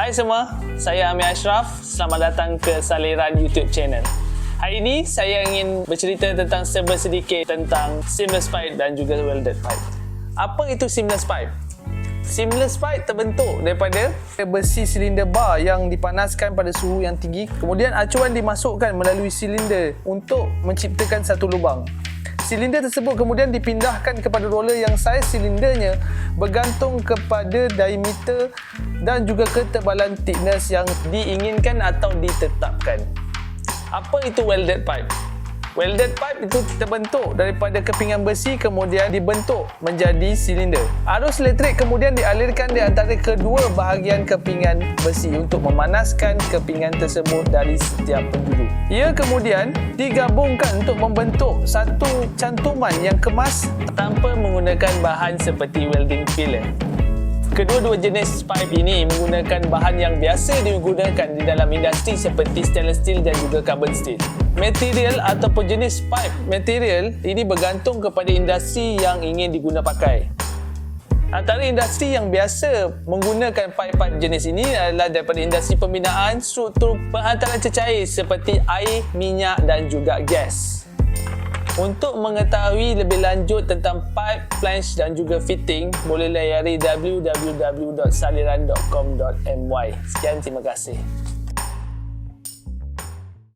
Hai semua, saya Amir Ashraf. Selamat datang ke Saliran YouTube channel. Hari ini saya ingin bercerita tentang sedikit tentang seamless pipe dan juga welded pipe. Apa itu seamless pipe? Seamless pipe terbentuk daripada besi silinder bar yang dipanaskan pada suhu yang tinggi. Kemudian acuan dimasukkan melalui silinder untuk menciptakan satu lubang. Silinder tersebut kemudian dipindahkan kepada roller yang saiz silindernya bergantung kepada diameter dan juga ketebalan thickness yang diinginkan atau ditetapkan. Apa itu welded pipe? Welded pipe itu terbentuk daripada kepingan besi kemudian dibentuk menjadi silinder. Arus elektrik kemudian dialirkan di antara kedua bahagian kepingan besi untuk memanaskan kepingan tersebut dari setiap penjuru. Ia kemudian digabungkan untuk membentuk satu cantuman yang kemas tanpa menggunakan bahan seperti welding filler. Kedua-dua jenis pipe ini menggunakan bahan yang biasa digunakan di dalam industri seperti stainless steel dan juga carbon steel. Material ataupun jenis pipe material ini bergantung kepada industri yang ingin diguna pakai. Antara industri yang biasa menggunakan pipe-pipe jenis ini adalah daripada industri pembinaan, struktur penghantaran cecair seperti air, minyak dan juga gas. Untuk mengetahui lebih lanjut tentang pipe, flange dan juga fitting, boleh layari www.saliran.com.my. Sekian, terima kasih.